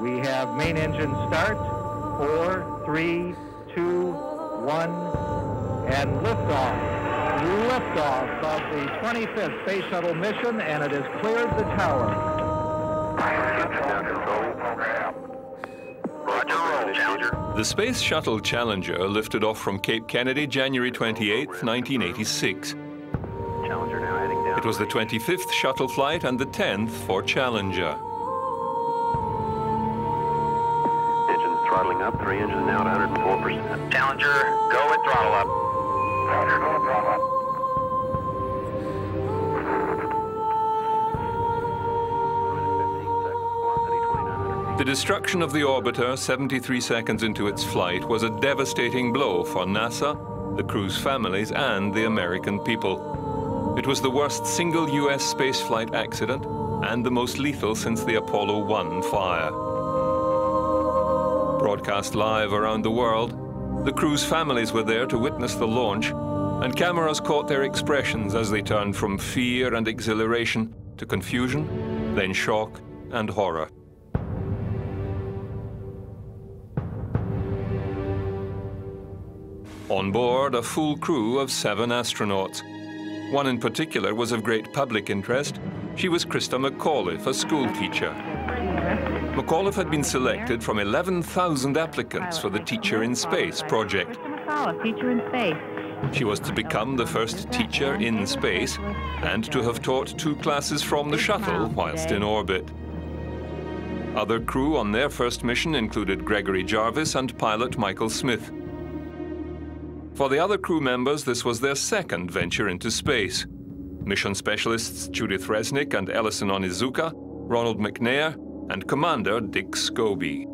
We have main engine start. 4, 3, 2, 1, and liftoff. Liftoff of the 25th Space Shuttle mission, and it has cleared the tower. The Space Shuttle Challenger lifted off from Cape Kennedy January 28, 1986. It was the 25th shuttle flight and the 10th for Challenger. Engines throttling up, 3 engines now at 104%. Challenger, go with throttle up. Roger, go with throttle up. The destruction of the orbiter 73 seconds into its flight was a devastating blow for NASA, the crew's families, and the American people. It was the worst single U.S. spaceflight accident and the most lethal since the Apollo 1 fire. Broadcast live around the world, the crew's families were there to witness the launch, and cameras caught their expressions as they turned from fear and exhilaration to confusion, then shock and horror. On board, a full crew of 7 astronauts. One in particular was of great public interest. She was Christa McAuliffe, a school teacher. McAuliffe had been selected from 11,000 applicants for the Teacher in Space project. Teacher in Space. She was to become the first teacher in space and to have taught 2 classes from the shuttle whilst in orbit. Other crew on their first mission included Gregory Jarvis and pilot Michael Smith. For the other crew members, this was their second venture into space. Mission specialists Judith Resnick and Ellison Onizuka, Ronald McNair, and Commander Dick Scobie.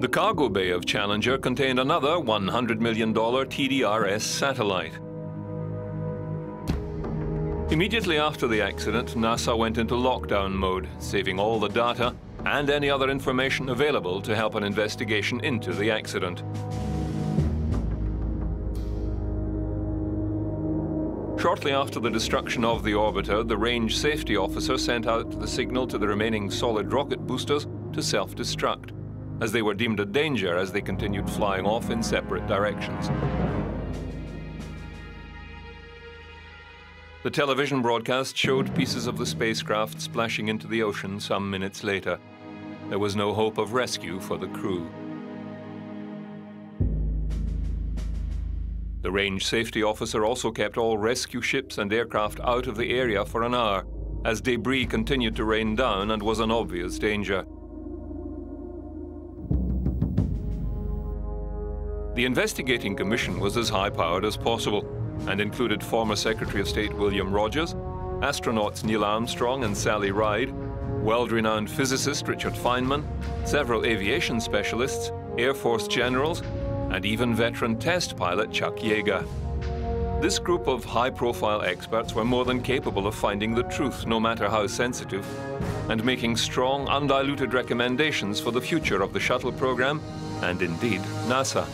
The cargo bay of Challenger contained another $100 million TDRS satellite. Immediately after the accident, NASA went into lockdown mode, saving all the data and any other information available to help an investigation into the accident. Shortly after the destruction of the orbiter, the range safety officer sent out the signal to the remaining solid rocket boosters to self-destruct, as they were deemed a danger as they continued flying off in separate directions. The television broadcast showed pieces of the spacecraft splashing into the ocean some minutes later. There was no hope of rescue for the crew. The range safety officer also kept all rescue ships and aircraft out of the area for an hour, as debris continued to rain down and was an obvious danger. The investigating commission was as high-powered as possible and included former Secretary of State William Rogers, astronauts Neil Armstrong and Sally Ride, world-renowned physicist Richard Feynman, several aviation specialists, Air Force generals, and even veteran test pilot Chuck Yeager. This group of high-profile experts were more than capable of finding the truth, no matter how sensitive, and making strong, undiluted recommendations for the future of the shuttle program, and indeed, NASA.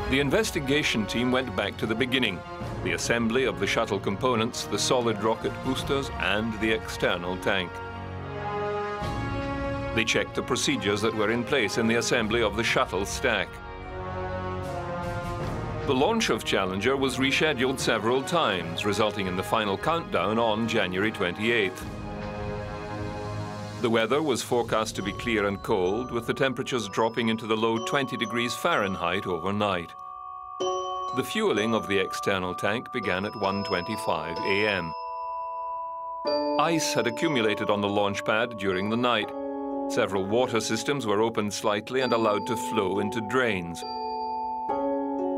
The investigation team went back to the beginning, the assembly of the shuttle components, the solid rocket boosters, and the external tank. They checked the procedures that were in place in the assembly of the shuttle stack. The launch of Challenger was rescheduled several times, resulting in the final countdown on January 28th. The weather was forecast to be clear and cold, with the temperatures dropping into the low 20 degrees Fahrenheit overnight. The fueling of the external tank began at 1:25 a.m. Ice had accumulated on the launch pad during the night. Several water systems were opened slightly and allowed to flow into drains.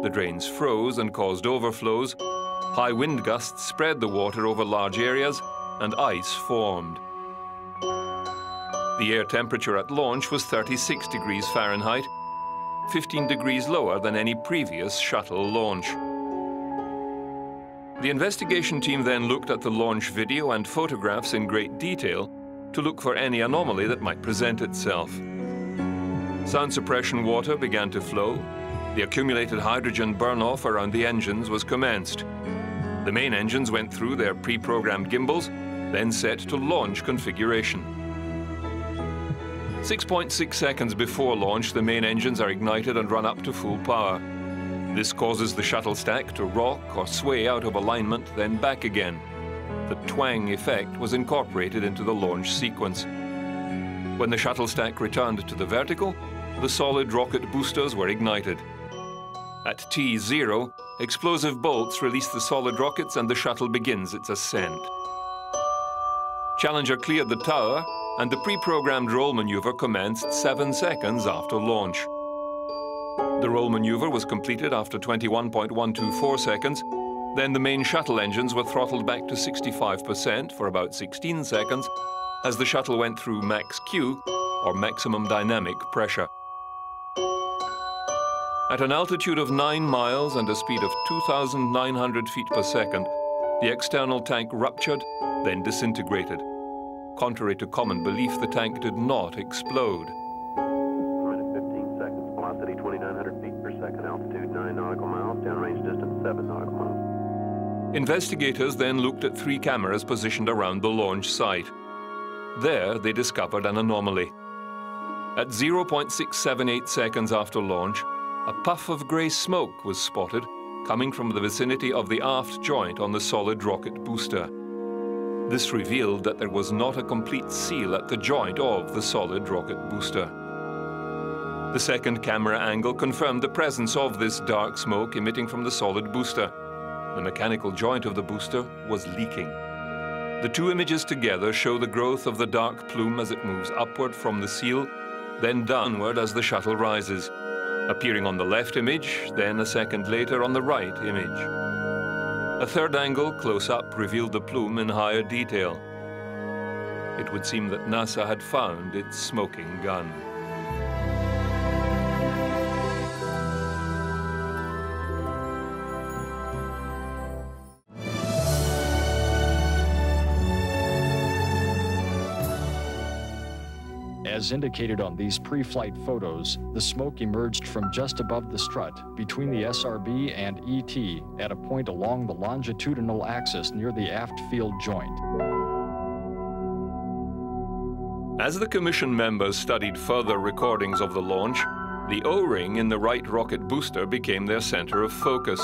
The drains froze and caused overflows. High wind gusts spread the water over large areas, and ice formed. The air temperature at launch was 36 degrees Fahrenheit, 15 degrees lower than any previous shuttle launch. The investigation team then looked at the launch video and photographs in great detail to look for any anomaly that might present itself. Sound suppression water began to flow. The accumulated hydrogen burn-off around the engines was commenced. The main engines went through their pre-programmed gimbals. then set to launch configuration. 6.6 seconds before launch, the main engines are ignited and run up to full power. This causes the shuttle stack to rock or sway out of alignment, then back again. The twang effect was incorporated into the launch sequence. When the shuttle stack returned to the vertical, the solid rocket boosters were ignited. At T0, explosive bolts release the solid rockets and the shuttle begins its ascent. Challenger cleared the tower, and the pre-programmed roll maneuver commenced 7 seconds after launch. The roll maneuver was completed after 21.124 seconds. Then the main shuttle engines were throttled back to 65% for about 16 seconds as the shuttle went through max Q, or maximum dynamic pressure. At an altitude of 9 miles and a speed of 2,900 feet per second, the external tank ruptured, then disintegrated. Contrary to common belief, the tank did not explode. 15 seconds, velocity 2,900 feet per second, altitude 9 nautical miles, downrange distance 7 nautical miles. Investigators then looked at 3 cameras positioned around the launch site. There, they discovered an anomaly. At 0.678 seconds after launch, a puff of grey smoke was spotted coming from the vicinity of the aft joint on the solid rocket booster. This revealed that there was not a complete seal at the joint of the solid rocket booster. The second camera angle confirmed the presence of this dark smoke emitting from the solid booster. The mechanical joint of the booster was leaking. The 2 images together show the growth of the dark plume as it moves upward from the seal, then downward as the shuttle rises, appearing on the left image, then a second later on the right image. A third angle, close up, revealed the plume in higher detail. It would seem that NASA had found its smoking gun. As indicated on these pre-flight photos, the smoke emerged from just above the strut, between the SRB and ET, at a point along the longitudinal axis near the aft field joint. As the commission members studied further recordings of the launch, the O-ring in the right rocket booster became their center of focus.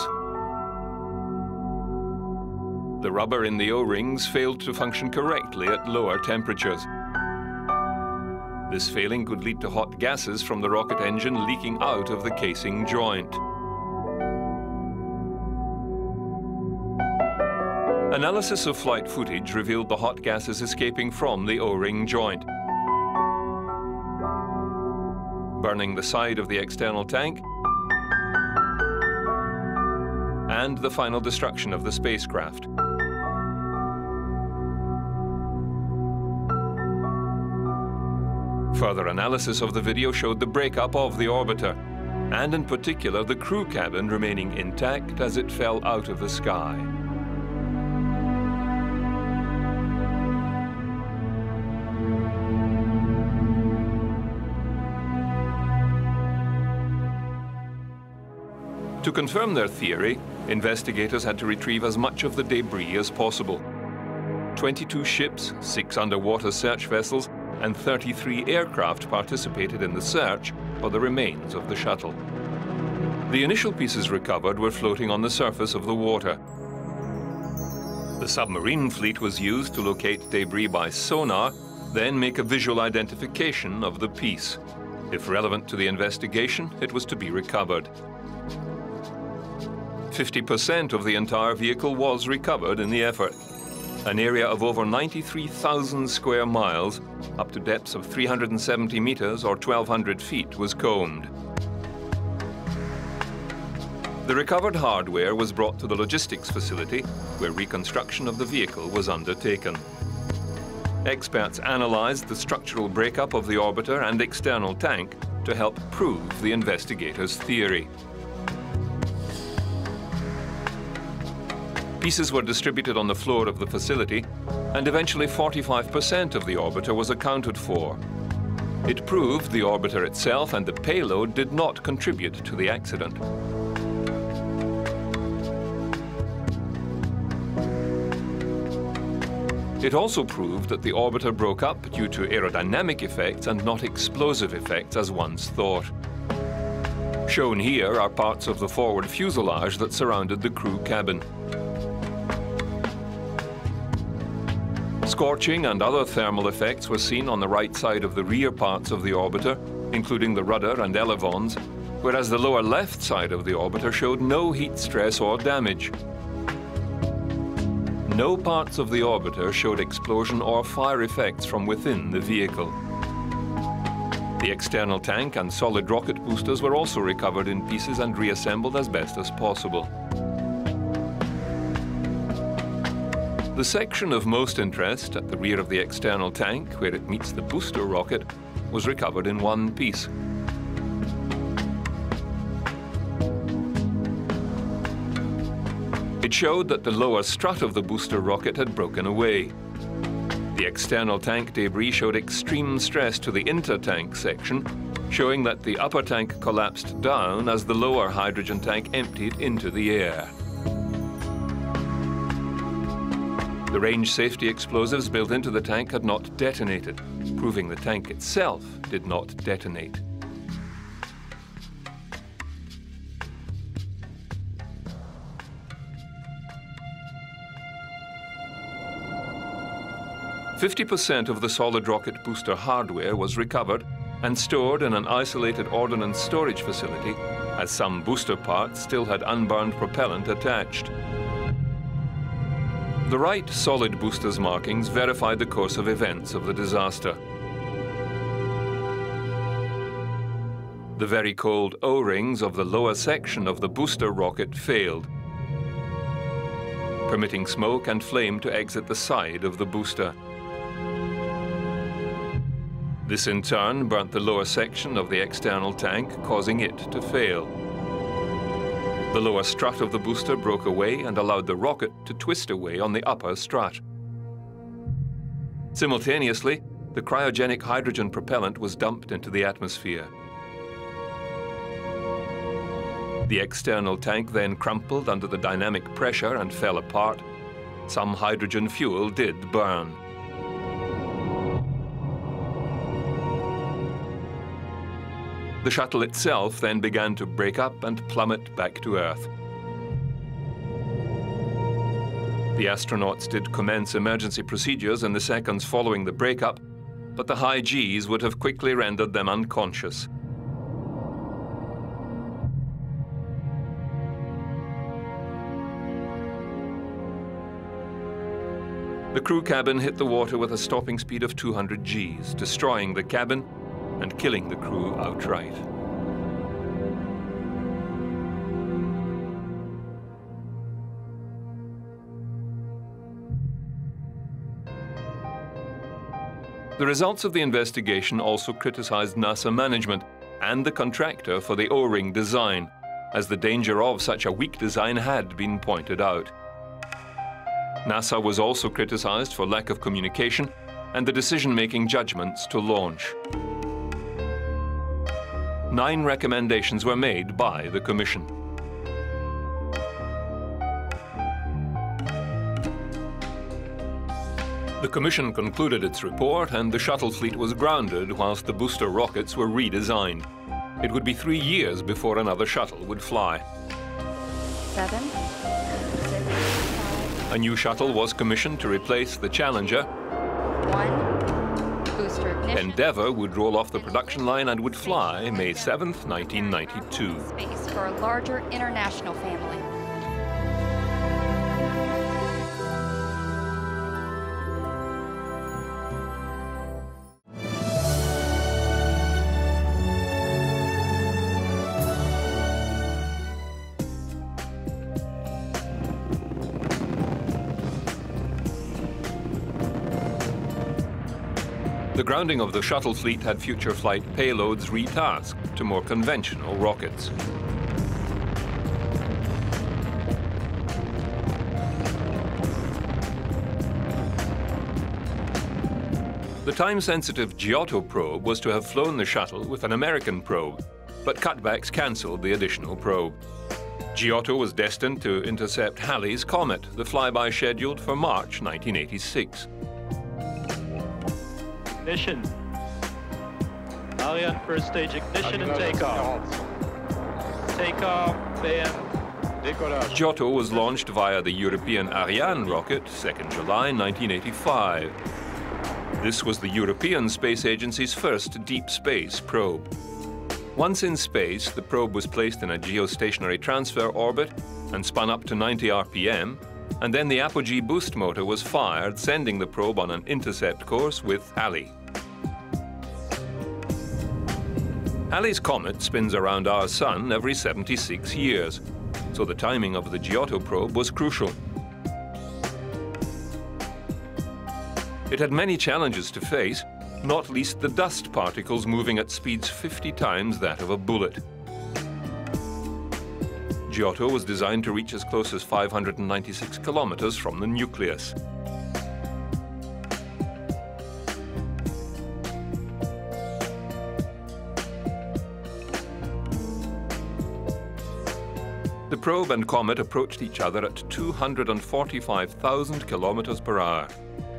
The rubber in the O-rings failed to function correctly at lower temperatures. This failing could lead to hot gases from the rocket engine leaking out of the casing joint. Analysis of flight footage revealed the hot gases escaping from the O-ring joint, burning the side of the external tank and the final destruction of the spacecraft. Further analysis of the video showed the breakup of the orbiter, and in particular the crew cabin remaining intact as it fell out of the sky. To confirm their theory, investigators had to retrieve as much of the debris as possible. 22 ships, 6 underwater search vessels, and 33 aircraft participated in the search for the remains of the shuttle. The initial pieces recovered were floating on the surface of the water. The submarine fleet was used to locate debris by sonar, then make a visual identification of the piece. If relevant to the investigation, it was to be recovered. 50% of the entire vehicle was recovered in the effort. An area of over 93,000 square miles, up to depths of 370 meters or 1,200 feet, was combed. The recovered hardware was brought to the logistics facility, where reconstruction of the vehicle was undertaken. Experts analyzed the structural breakup of the orbiter and external tank to help prove the investigators' theory. Pieces were distributed on the floor of the facility, and eventually 45% of the orbiter was accounted for. It proved the orbiter itself and the payload did not contribute to the accident. It also proved that the orbiter broke up due to aerodynamic effects and not explosive effects as once thought. Shown here are parts of the forward fuselage that surrounded the crew cabin. Scorching and other thermal effects were seen on the right side of the rear parts of the orbiter, including the rudder and elevons, whereas the lower left side of the orbiter showed no heat stress or damage. No parts of the orbiter showed explosion or fire effects from within the vehicle. The external tank and solid rocket boosters were also recovered in pieces and reassembled as best as possible. The section of most interest at the rear of the external tank, where it meets the booster rocket, was recovered in one piece. It showed that the lower strut of the booster rocket had broken away. The external tank debris showed extreme stress to the inter-tank section, showing that the upper tank collapsed down as the lower hydrogen tank emptied into the air. The range safety explosives built into the tank had not detonated, proving the tank itself did not detonate. "50% of the solid rocket booster hardware was recovered and stored in an isolated ordnance storage facility, as some booster parts still had unburned propellant attached. The right solid boosters markings verified the course of events of the disaster. The very cold O-rings of the lower section of the booster rocket failed, permitting smoke and flame to exit the side of the booster. This in turn burnt the lower section of the external tank, causing it to fail. The lower strut of the booster broke away and allowed the rocket to twist away on the upper strut. Simultaneously, the cryogenic hydrogen propellant was dumped into the atmosphere. The external tank then crumpled under the dynamic pressure and fell apart. Some hydrogen fuel did burn. The shuttle itself then began to break up and plummet back to Earth. The astronauts did commence emergency procedures in the seconds following the breakup, but the high Gs would have quickly rendered them unconscious. The crew cabin hit the water with a stopping speed of 200 Gs, destroying the cabin and killing the crew outright. The results of the investigation also criticized NASA management and the contractor for the O-ring design, as the danger of such a weak design had been pointed out. NASA was also criticized for lack of communication and the decision-making judgments to launch. 9 recommendations were made by the Commission. The Commission concluded its report and the shuttle fleet was grounded whilst the booster rockets were redesigned. It would be 3 years before another shuttle would fly. 7, 6, 5. A new shuttle was commissioned to replace the Challenger. 1. Booster ignition. Endeavour would roll off the production line and would fly May 7th, 1992. Space for a larger international family. The grounding of the shuttle fleet had future flight payloads retasked to more conventional rockets. The time-sensitive Giotto probe was to have flown the shuttle with an American probe, but cutbacks cancelled the additional probe. Giotto was destined to intercept Halley's Comet, the flyby scheduled for March 1986. Ignition. Ariane, first stage ignition and takeoff. Takeoff and décollage. Giotto was launched via the European Ariane rocket, 2nd July 1985. This was the European Space Agency's first deep space probe. Once in space, the probe was placed in a geostationary transfer orbit and spun up to 90 RPM, and then the Apogee boost motor was fired, sending the probe on an intercept course with Halley. Halley's comet spins around our Sun every 76 years, so the timing of the Giotto probe was crucial. It had many challenges to face, not least the dust particles moving at speeds 50 times that of a bullet. Giotto was designed to reach as close as 596 kilometers from the nucleus. The probe and comet approached each other at 245,000 kilometers per hour.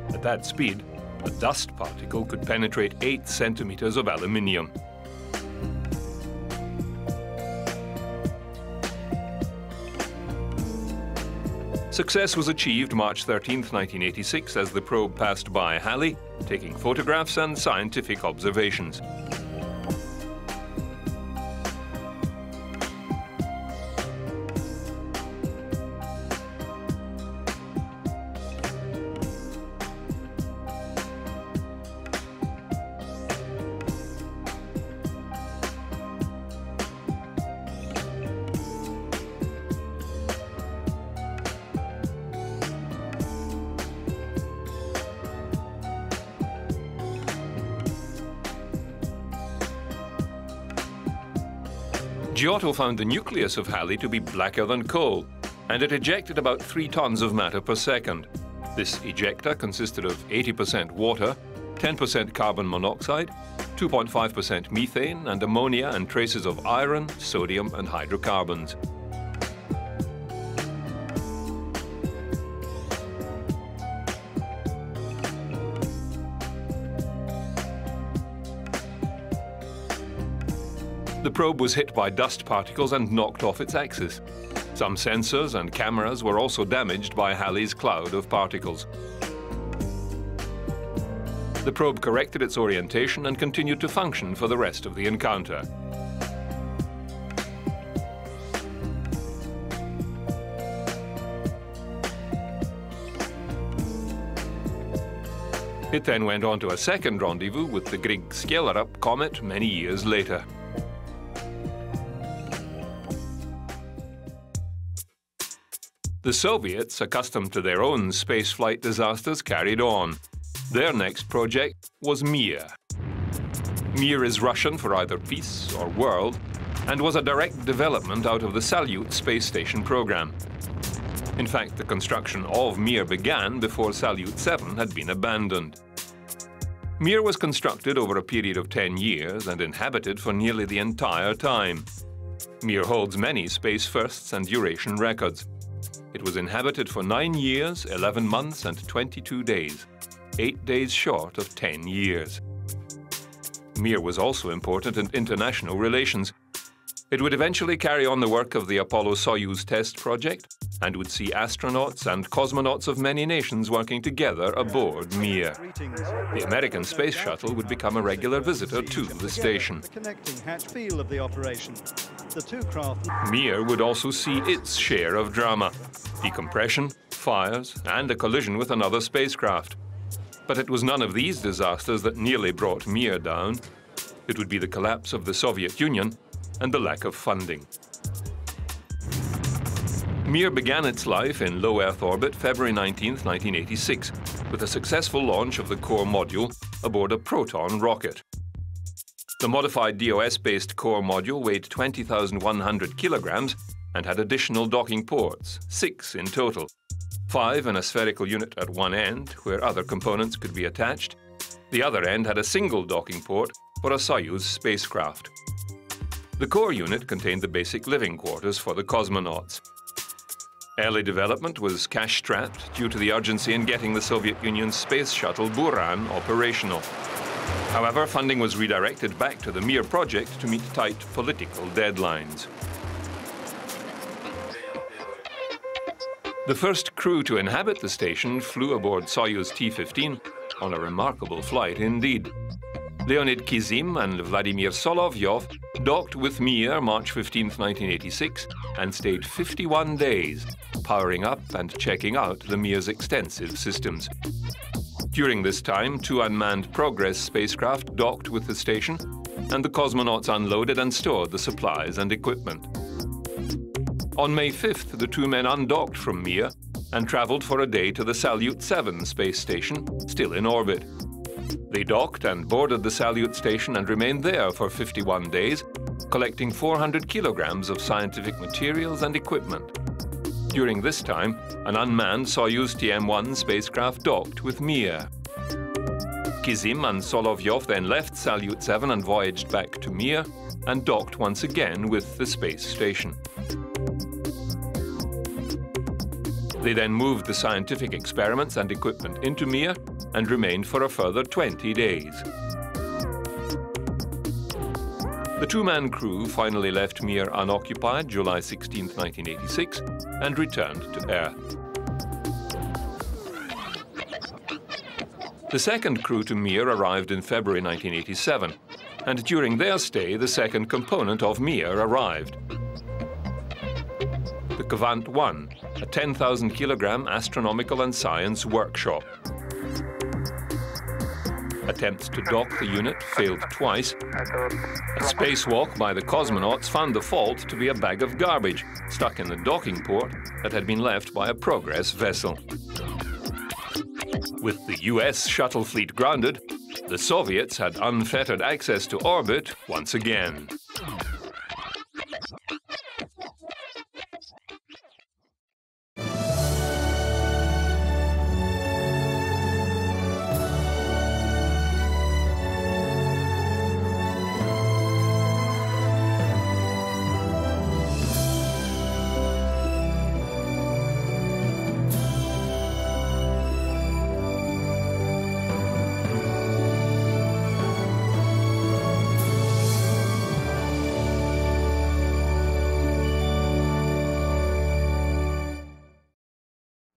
At that speed, a dust particle could penetrate 8 centimeters of aluminium. Success was achieved March 13, 1986, as the probe passed by Halley, taking photographs and scientific observations. Giotto found the nucleus of Halley to be blacker than coal, and it ejected about 3 tons of matter per second. This ejecta consisted of 80% water, 10% carbon monoxide, 2.5% methane, and ammonia and traces of iron, sodium, and hydrocarbons. The probe was hit by dust particles and knocked off its axis. Some sensors and cameras were also damaged by Halley's cloud of particles. The probe corrected its orientation and continued to function for the rest of the encounter. It then went on to a second rendezvous with the Grigg-Skjellerup comet many years later. The Soviets, accustomed to their own spaceflight disasters, carried on. Their next project was Mir. Mir is Russian for either peace or world, and was a direct development out of the Salyut space station program. In fact, the construction of Mir began before Salyut 7 had been abandoned. Mir was constructed over a period of 10 years and inhabited for nearly the entire time. Mir holds many space firsts and duration records. It was inhabited for 9 years, 11 months, and 22 days, 8 days short of 10 years. Mir was also important in international relations. It would eventually carry on the work of the Apollo-Soyuz test project and would see astronauts and cosmonauts of many nations working together aboard Mir. The American space shuttle would become a regular visitor to the station. Mir would also see its share of drama: decompression, fires, and a collision with another spacecraft. But it was none of these disasters that nearly brought Mir down. It would be the collapse of the Soviet Union and the lack of funding. Mir began its life in low Earth orbit February 19, 1986, with a successful launch of the core module aboard a Proton rocket. The modified DOS-based core module weighed 20,100 kilograms and had additional docking ports, 6 in total. 5 in a spherical unit at one end, where other components could be attached. The other end had a single docking port for a Soyuz spacecraft. The core unit contained the basic living quarters for the cosmonauts. Early development was cash-strapped due to the urgency in getting the Soviet Union's space shuttle Buran operational. However, funding was redirected back to the Mir project to meet tight political deadlines. The first crew to inhabit the station flew aboard Soyuz T-15 on a remarkable flight indeed. Leonid Kizim and Vladimir Solovyov docked with Mir March 15, 1986, and stayed 51 days, powering up and checking out the Mir's extensive systems. During this time, 2 unmanned Progress spacecraft docked with the station, and the cosmonauts unloaded and stored the supplies and equipment. On May 5th, the 2 men undocked from Mir and traveled for a day to the Salyut 7 space station, still in orbit. They docked and boarded the Salyut station and remained there for 51 days, collecting 400 kilograms of scientific materials and equipment. During this time, an unmanned Soyuz TM-1 spacecraft docked with Mir. Kizim and Solovyov then left Salyut 7 and voyaged back to Mir and docked once again with the space station. They then moved the scientific experiments and equipment into Mir and remained for a further 20 days. The 2-man crew finally left Mir unoccupied July 16, 1986, and returned to Earth. The second crew to Mir arrived in February 1987, and during their stay, the second component of Mir arrived. The Kvant 1, a 10,000-kilogram astronomical and science workshop. Attempts to dock the unit failed twice. A spacewalk by the cosmonauts found the fault to be a bag of garbage stuck in the docking port that had been left by a Progress vessel. With the US shuttle fleet grounded, the Soviets had unfettered access to orbit once again.